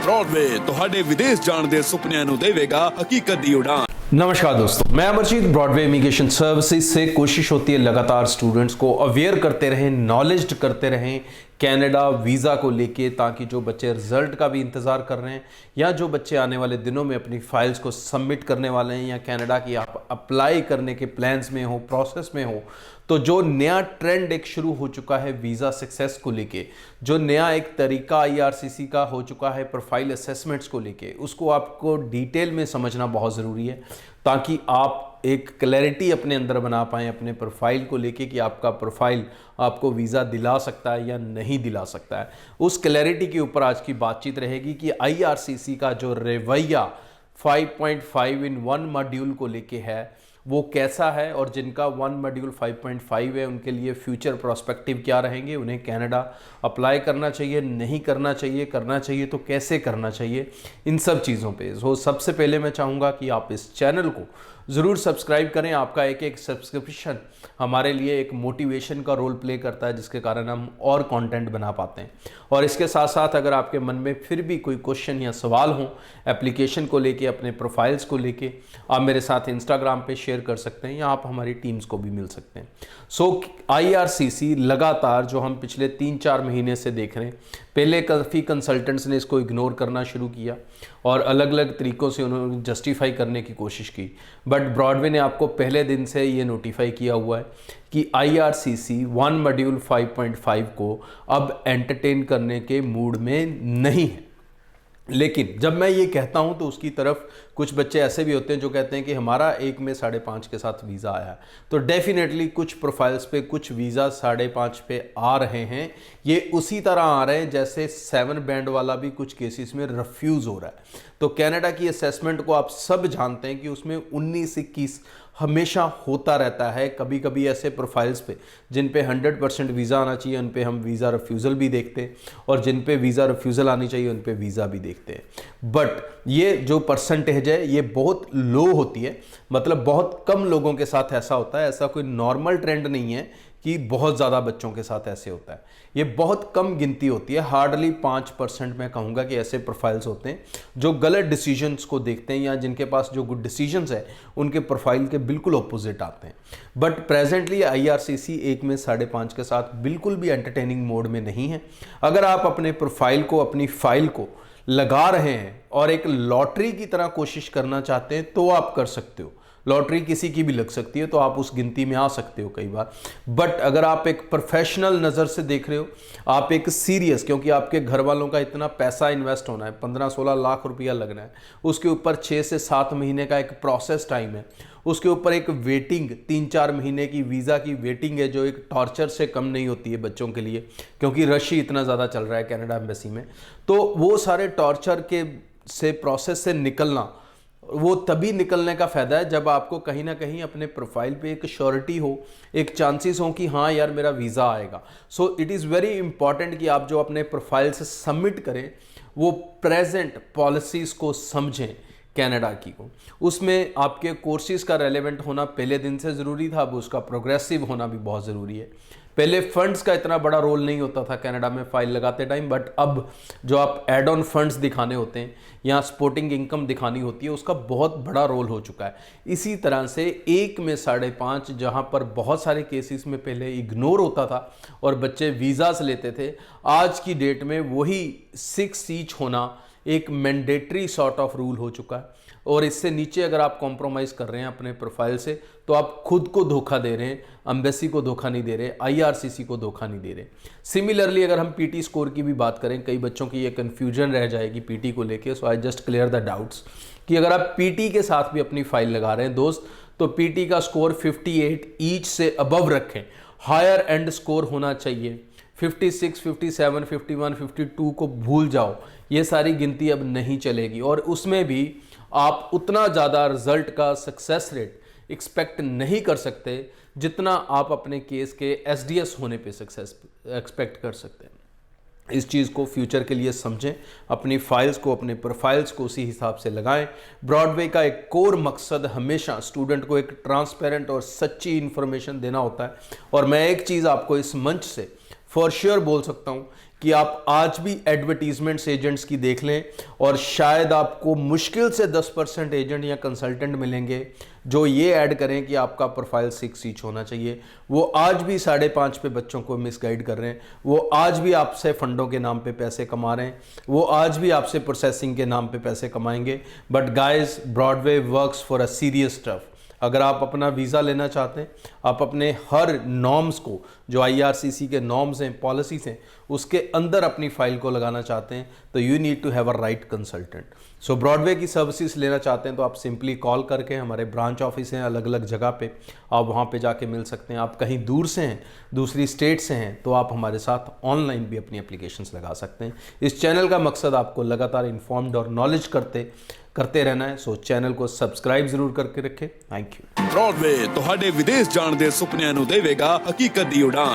Broadway ਤੁਹਾਡੇ ਵਿਦੇਸ਼ ਜਾਣ ਦੇ ਸੁਪਨਿਆਂ ਨੂੰ ਦੇਵੇਗਾ ਹਕੀਕਤ ਦੀ ਉਡਾਨ। नमस्कार दोस्तों, मैं अमरजीत। ब्रॉडवे इमिग्रेशन सर्विसेज से कोशिश होती है लगातार स्टूडेंट्स को अवेयर करते रहें, नॉलेज करते रहें कनाडा वीज़ा को लेके, ताकि जो बच्चे रिज़ल्ट का भी इंतज़ार कर रहे हैं या जो बच्चे आने वाले दिनों में अपनी फाइल्स को सबमिट करने वाले हैं या कनाडा की आप अप्लाई करने के प्लान्स में हो, प्रोसेस में हो, तो जो नया ट्रेंड एक शुरू हो चुका है वीज़ा सक्सेस को लेके, जो नया एक तरीका IRCC का हो चुका है प्रोफाइल असेसमेंट्स को लेके, उसको आपको डिटेल में समझना बहुत ज़रूरी है ताकि आप एक क्लैरिटी अपने अंदर बना पाएँ अपने प्रोफाइल को लेके कि आपका प्रोफाइल आपको वीज़ा दिला सकता है या नहीं दिला सकता है। उस क्लैरिटी के ऊपर आज की बातचीत रहेगी कि IRCC का जो रवैया 5.5 इन 1 मॉड्यूल को लेके है वो कैसा है, और जिनका 1 मॉड्यूल 5.5 है उनके लिए फ्यूचर प्रोस्पेक्टिव क्या रहेंगे, उन्हें कनाडा अप्लाई करना चाहिए, नहीं करना चाहिए, करना चाहिए तो कैसे करना चाहिए, इन सब चीज़ों पे। तो सबसे पहले मैं चाहूँगा कि आप इस चैनल को ज़रूर सब्सक्राइब करें। आपका एक एक सब्सक्रिप्शन हमारे लिए एक मोटिवेशन का रोल प्ले करता है, जिसके कारण हम और कंटेंट बना पाते हैं। और इसके साथ साथ अगर आपके मन में फिर भी कोई क्वेश्चन या सवाल हो एप्लीकेशन को लेके, अपने प्रोफाइल्स को लेके, आप मेरे साथ इंस्टाग्राम पे शेयर कर सकते हैं या आप हमारी टीम्स को भी मिल सकते हैं। IRCC लगातार जो हम पिछले 3-4 महीने से देख रहे हैं, पहले काफ़ी कंसल्टेंट्स ने इसको इग्नोर करना शुरू किया और अलग अलग तरीक़ों से उन्होंने जस्टिफाई करने की कोशिश की, बट ब्रॉडवे ने आपको पहले दिन से ये नोटिफाई किया हुआ है कि IRCC 1 मॉड्यूल 5.5 को अब एंटरटेन करने के मूड में नहीं है। लेकिन जब मैं ये कहता हूँ तो उसकी तरफ कुछ बच्चे ऐसे भी होते हैं जो कहते हैं कि हमारा 1 में 5.5 के साथ वीज़ा आया है, तो डेफिनेटली कुछ प्रोफाइल्स पे कुछ वीज़ा 5.5 पे आ रहे हैं। ये उसी तरह आ रहे हैं जैसे 7 बैंड वाला भी कुछ केसेस में रिफ्यूज़ हो रहा है। तो कनाडा की असेसमेंट को आप सब जानते हैं कि उसमें 19-21 हमेशा होता रहता है। कभी कभी ऐसे प्रोफाइल्स पे जिन पे 100% वीज़ा आना चाहिए उन पे हम वीज़ा रिफ्यूज़ल भी देखते हैं, और जिन पे वीज़ा रिफ्यूज़ल आनी चाहिए उन पे वीज़ा भी देखते हैं। बट ये जो परसेंटेज है ये बहुत लो होती है, मतलब बहुत कम लोगों के साथ ऐसा होता है। ऐसा कोई नॉर्मल ट्रेंड नहीं है कि बहुत ज़्यादा बच्चों के साथ ऐसे होता है। ये बहुत कम गिनती होती है, हार्डली 5% मैं कहूँगा कि ऐसे प्रोफाइल्स होते हैं जो गलत डिसीजंस को देखते हैं या जिनके पास जो गुड डिसीजंस है उनके प्रोफाइल के बिल्कुल ऑपोजिट आते हैं। बट प्रेजेंटली IRCC 1 में 5.5 के साथ बिल्कुल भी एंटरटेनिंग मोड में नहीं है। अगर आप अपने प्रोफाइल को, अपनी फाइल को लगा रहे हैं और एक लॉटरी की तरह कोशिश करना चाहते हैं तो आप कर सकते हो। लॉटरी किसी की भी लग सकती है, तो आप उस गिनती में आ सकते हो कई बार। बट अगर आप एक प्रोफेशनल नज़र से देख रहे हो, आप एक सीरियस, क्योंकि आपके घर वालों का इतना पैसा इन्वेस्ट होना है, 15-16 लाख रुपया लगना है, उसके ऊपर 6 से 7 महीने का एक प्रोसेस टाइम है, उसके ऊपर एक वेटिंग 3-4 महीने की वीज़ा की वेटिंग है, जो एक टॉर्चर से कम नहीं होती है बच्चों के लिए, क्योंकि रश ही इतना ज़्यादा चल रहा है कनाडा एम्बेसी में। तो वो सारे टॉर्चर के से प्रोसेस से निकलना, वो तभी निकलने का फ़ायदा है जब आपको कहीं ना कहीं अपने प्रोफाइल पे एक श्योरिटी हो, एक चांसेस हो कि हाँ यार मेरा वीज़ा आएगा। So it is very important कि आप जो अपने प्रोफाइल से सबमिट करें वो प्रेजेंट पॉलिसीज़ को समझें कनाडा की को। उसमें आपके कोर्सेज का रेलेवेंट होना पहले दिन से ज़रूरी था, अब उसका प्रोग्रेसिव होना भी बहुत ज़रूरी है। पहले फंड्स का इतना बड़ा रोल नहीं होता था कनाडा में फाइल लगाते टाइम, बट अब जो आप एड ऑन फंड्स दिखाने होते हैं या सपोर्टिंग इनकम दिखानी होती है, उसका बहुत बड़ा रोल हो चुका है। इसी तरह से 1 में 5.5 जहां पर बहुत सारे केसेस में पहले इग्नोर होता था और बच्चे वीज़ास लेते थे, आज की डेट में वही 6 ईच होना एक मैंडेटरी सॉर्ट ऑफ रूल हो चुका है। और इससे नीचे अगर आप कॉम्प्रोमाइज़ कर रहे हैं अपने प्रोफाइल से तो आप खुद को धोखा दे रहे हैं, एम्बेसी को धोखा नहीं दे रहे, IRCC को धोखा नहीं दे रहे। सिमिलरली अगर हम PT स्कोर की भी बात करें, कई बच्चों की ये कन्फ्यूजन रह जाएगी PT को लेके, so I just clear the doubts कि अगर आप PT के साथ भी अपनी फाइल लगा रहे हैं दोस्त, तो PT का स्कोर 58 ईच से अबव रखें। हायर एंड स्कोर होना चाहिए, 56, 57, 51, 52 को भूल जाओ, ये सारी गिनती अब नहीं चलेगी। और उसमें भी आप उतना ज़्यादा रिजल्ट का सक्सेस रेट एक्सपेक्ट नहीं कर सकते जितना आप अपने केस के SDS होने पे सक्सेस एक्सपेक्ट कर सकते हैं। इस चीज़ को फ्यूचर के लिए समझें, अपनी फाइल्स को, अपने प्रोफाइल्स को उसी हिसाब से लगाएं। ब्रॉडवे का एक कोर मकसद हमेशा स्टूडेंट को एक ट्रांसपेरेंट और सच्ची इन्फॉर्मेशन देना होता है। और मैं एक चीज़ आपको इस मंच से फॉर श्योर बोल सकता हूँ कि आप आज भी एडवर्टीजमेंट्स एजेंट्स की देख लें और शायद आपको मुश्किल से 10% एजेंट या कंसल्टेंट मिलेंगे जो ये ऐड करें कि आपका प्रोफाइल 6 ईच होना चाहिए। वो आज भी 5.5 पे बच्चों को मिसगाइड कर रहे हैं, वो आज भी आपसे फंडों के नाम पे पैसे कमा रहे हैं, वो आज भी आपसे प्रोसेसिंग के नाम पे पैसे कमाएंगे। But guys, Broadway works for a serious stuff. अगर आप अपना वीज़ा लेना चाहते हैं, आप अपने हर नॉर्म्स को, जो IRCC के नॉर्म्स हैं, पॉलिसीज़ हैं, उसके अंदर अपनी फाइल को लगाना चाहते हैं, तो you need to have a right consultant. So Broadway की सर्विसेज लेना चाहते हैं तो आप सिंपली कॉल करके, हमारे ब्रांच ऑफिस हैं अलग अलग जगह पे, आप वहाँ पे जाके मिल सकते हैं। आप कहीं दूर से हैं, दूसरी स्टेट से हैं, तो आप हमारे साथ ऑनलाइन भी अपनी एप्लीकेशंस लगा सकते हैं। इस चैनल का मकसद आपको लगातार इन्फॉर्म्ड और नॉलेज करते रहना है। सो चैनल को सब्सक्राइब जरूर करके रखें। Thank you. ब्रॉडवे ਤੁਹਾਡੇ ਵਿਦੇਸ਼ ਜਾਣ ਦੇ ਸੁਪਨਿਆਂ ਨੂੰ ਦੇਵੇਗਾ ਹਕੀਕਤ ਦੀ ਉਡਾਨ।